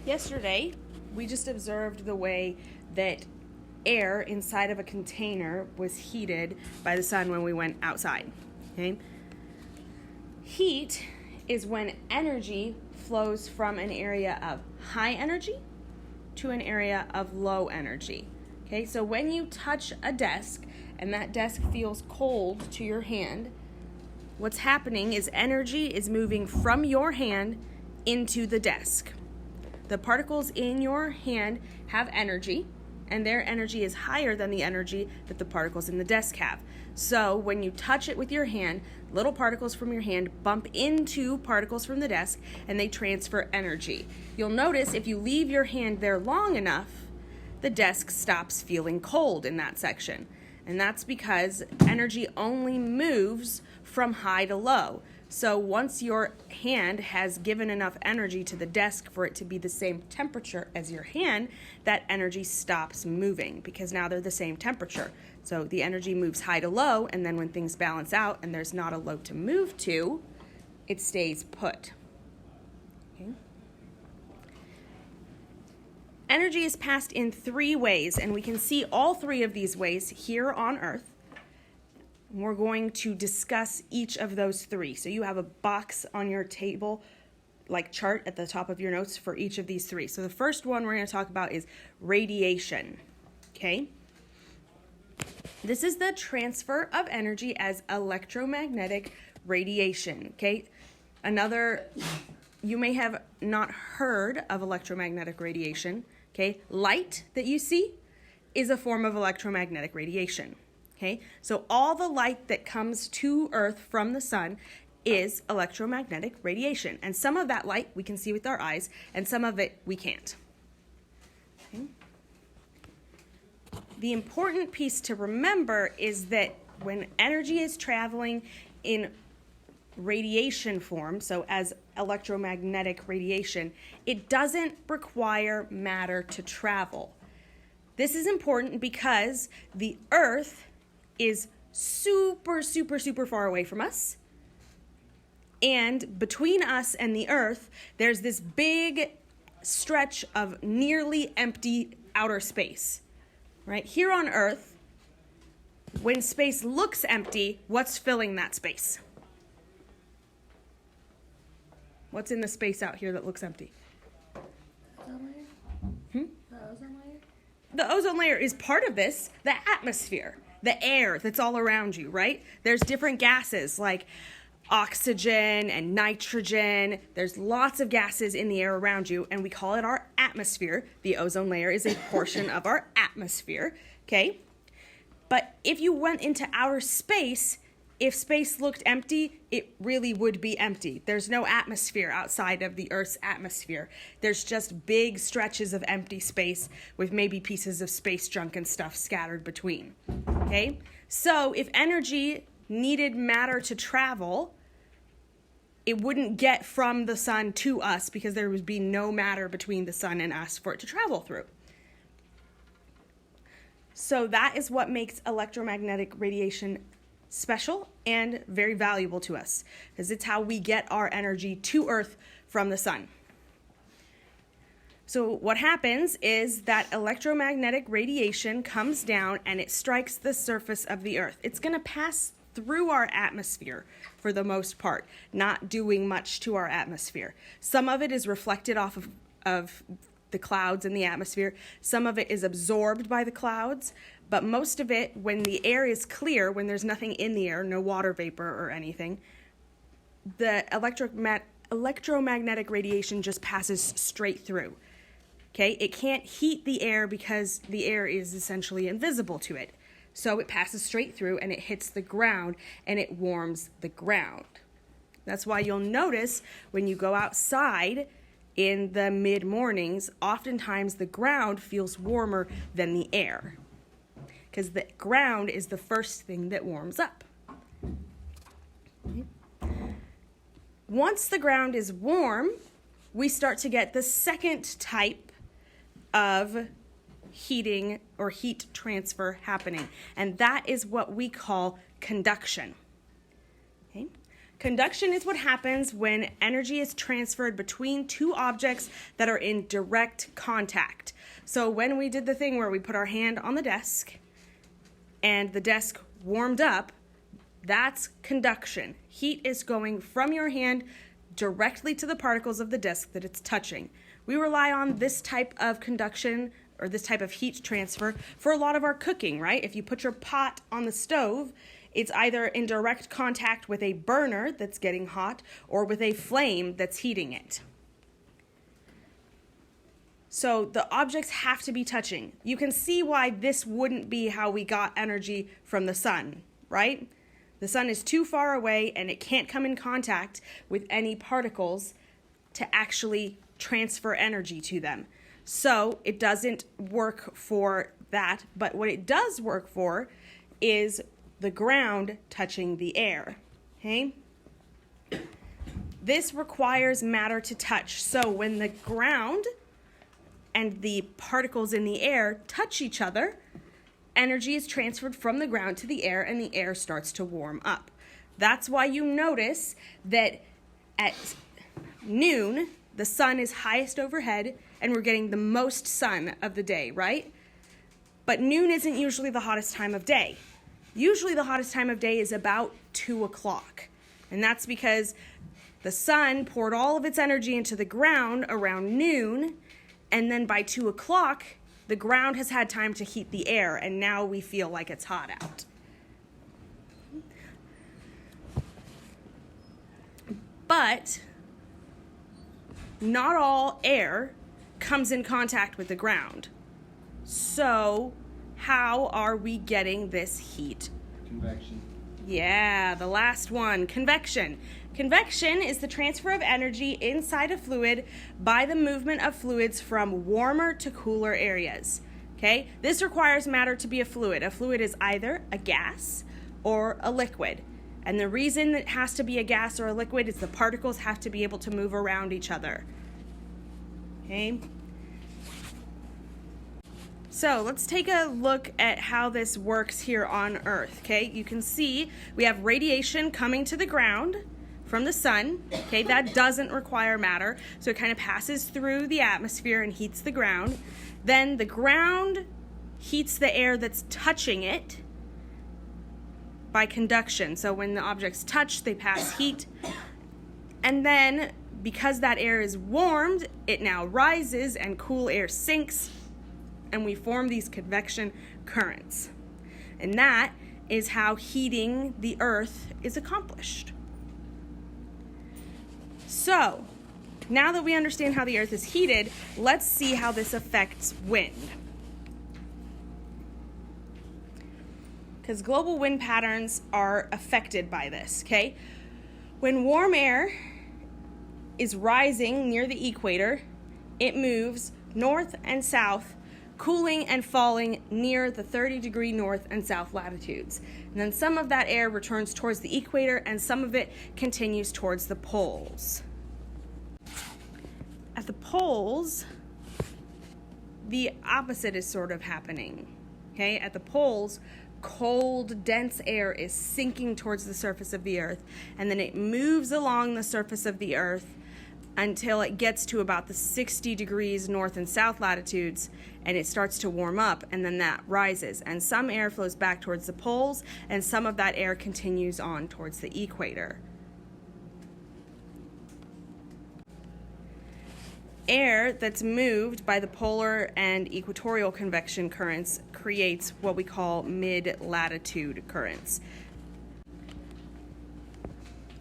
Yesterday, we just observed the way that air inside of a container was heated by the sun when we went outside. Okay? Heat is when energy flows from an area of high energy to an area of low energy. Okay, so when you touch a desk and that desk feels cold to your hand, what's happening is energy is moving from your hand into the desk. The particles in your hand have energy, and their energy is higher than the energy that the particles in the desk have. So when you touch it with your hand, little particles from your hand bump into particles from the desk, and they transfer energy. You'll notice if you leave your hand there long enough, the desk stops feeling cold in that section. And that's because energy only moves from high to low. So once your hand has given enough energy to the desk for it to be the same temperature as your hand, that energy stops moving because now they're the same temperature. So the energy moves high to low, and then when things balance out and there's not a low to move to, it stays put. Okay. Energy is passed in three ways, and we can see all three of these ways here on Earth. We're going to discuss each of those three. So you have a box on your table, like chart at the top of your notes for each of these three. So the first one we're going to talk about is radiation. Okay? This is the transfer of energy as electromagnetic radiation. Okay? You may have not heard of electromagnetic radiation. Okay? Light that you see is a form of electromagnetic radiation. Okay, so all the light that comes to Earth from the sun is electromagnetic radiation. And some of that light we can see with our eyes, and some of it we can't. Okay. The important piece to remember is that when energy is traveling in radiation form, so as electromagnetic radiation, it doesn't require matter to travel. This is important because the Earth is super, super, super far away from us. And between us and the Earth, there's this big stretch of nearly empty outer space. Right? Here on Earth, when space looks empty, what's filling that space? What's in the space out here that looks empty? Ozone layer? The ozone layer? The ozone layer is part of this, the atmosphere. The air that's all around you, right? There's different gases like oxygen and nitrogen. There's lots of gases in the air around you, and we call it our atmosphere. The ozone layer is a portion of our atmosphere, okay? But if you went into outer space, if space looked empty, it really would be empty. There's no atmosphere outside of the Earth's atmosphere. There's just big stretches of empty space with maybe pieces of space junk and stuff scattered between. Okay? So if energy needed matter to travel, it wouldn't get from the sun to us because there would be no matter between the sun and us for it to travel through. So that is what makes electromagnetic radiation special and very valuable to us, because it's how we get our energy to Earth from the sun. So what happens is that electromagnetic radiation comes down and it strikes the surface of the Earth. It's going to pass through our atmosphere for the most part, not doing much to our atmosphere. Some of it is reflected off of the clouds in the atmosphere. Some of it is absorbed by the clouds. But most of it, when the air is clear, when there's nothing in the air, no water vapor or anything, the electromagnetic radiation just passes straight through. Okay? It can't heat the air because the air is essentially invisible to it. So it passes straight through and it hits the ground and it warms the ground. That's why you'll notice when you go outside in the mid-mornings, oftentimes the ground feels warmer than the air, because the ground is the first thing that warms up. Once the ground is warm, we start to get the second type of heating or heat transfer happening, and that is what we call conduction. Okay? Conduction is what happens when energy is transferred between two objects that are in direct contact. So when we did the thing where we put our hand on the desk and the desk warmed up, that's conduction. Heat is going from your hand directly to the particles of the desk that it's touching. We rely on this type of conduction or this type of heat transfer for a lot of our cooking, right? If you put your pot on the stove, it's either in direct contact with a burner that's getting hot or with a flame that's heating it. So the objects have to be touching. You can see why this wouldn't be how we got energy from the sun, right? The sun is too far away and it can't come in contact with any particles to actually transfer energy to them. So it doesn't work for that, but what it does work for is the ground touching the air, okay? This requires matter to touch. So when the ground and the particles in the air touch each other, energy is transferred from the ground to the air and the air starts to warm up. That's why you notice that at noon, the sun is highest overhead and we're getting the most sun of the day, right? But noon isn't usually the hottest time of day. Usually the hottest time of day is about 2 o'clock. And that's because the sun poured all of its energy into the ground around noon, and then by 2 o'clock, the ground has had time to heat the air, and now we feel like it's hot out. But not all air comes in contact with the ground. So how are we getting this heat? Convection. Yeah, the last one, convection. Convection is the transfer of energy inside a fluid by the movement of fluids from warmer to cooler areas. Okay? This requires matter to be a fluid. A fluid is either a gas or a liquid. And the reason it has to be a gas or a liquid is the particles have to be able to move around each other. Okay? So let's take a look at how this works here on Earth, okay? You can see we have radiation coming to the ground from the sun, okay? That doesn't require matter, so it kind of passes through the atmosphere and heats the ground. Then the ground heats the air that's touching it by conduction. So when the objects touch, they pass heat. And then because that air is warmed, it now rises and cool air sinks, and we form these convection currents. And that is how heating the earth is accomplished. So, now that we understand how the earth is heated, let's see how this affects wind. Because global wind patterns are affected by this, okay? When warm air is rising near the equator, it moves north and south, cooling and falling near the 30-degree north and south latitudes. And then some of that air returns towards the equator and some of it continues towards the poles. At the poles, the opposite is sort of happening. Okay? At the poles, cold, dense air is sinking towards the surface of the earth, and then it moves along the surface of the earth until it gets to about the 60 degrees north and south latitudes, and it starts to warm up, and then that rises. And some air flows back towards the poles, and some of that air continues on towards the equator. Air that's moved by the polar and equatorial convection currents creates what we call mid-latitude currents.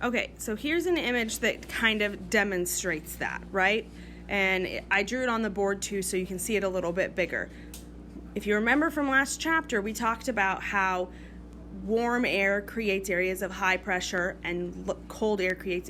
Okay, so here's an image that kind of demonstrates that, right? And I drew it on the board too so you can see it a little bit bigger. If you remember from last chapter, we talked about how warm air creates areas of high pressure and cold air creates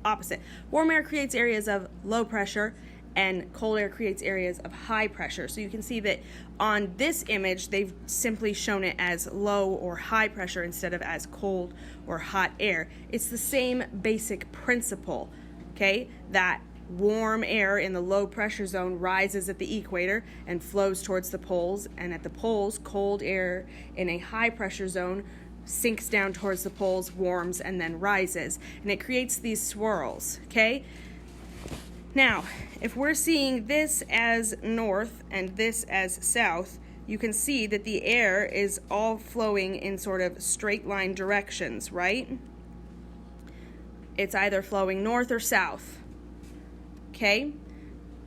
opposite. Warm air creates areas of low pressure and cold air creates areas of high pressure. So you can see that on this image, they've simply shown it as low or high pressure instead of as cold or hot air. It's the same basic principle, okay? That warm air in the low pressure zone rises at the equator and flows towards the poles, and at the poles, cold air in a high pressure zone sinks down towards the poles, warms, and then rises. And it creates these swirls, okay? Now, if we're seeing this as north and this as south, you can see that the air is all flowing in sort of straight line directions, right? It's either flowing north or south, okay?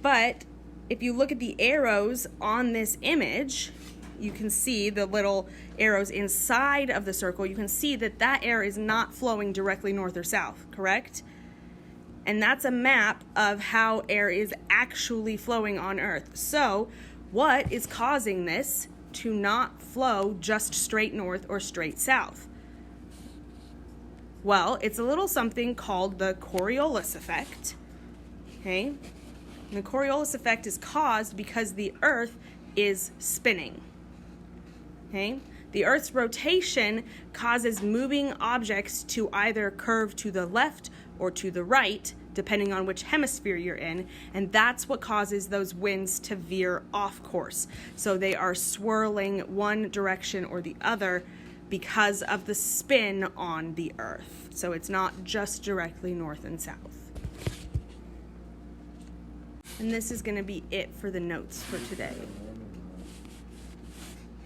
But if you look at the arrows on this image, you can see the little arrows inside of the circle. You can see that that air is not flowing directly north or south, correct? And that's a map of how air is actually flowing on Earth. So, what is causing this to not flow just straight north or straight south? Well, it's a little something called the Coriolis effect, okay? And the Coriolis effect is caused because the Earth is spinning, okay? The Earth's rotation causes moving objects to either curve to the left or to the right, depending on which hemisphere you're in, and that's what causes those winds to veer off course. So they are swirling one direction or the other because of the spin on the Earth. So it's not just directly north and south. And this is going to be it for the notes for today.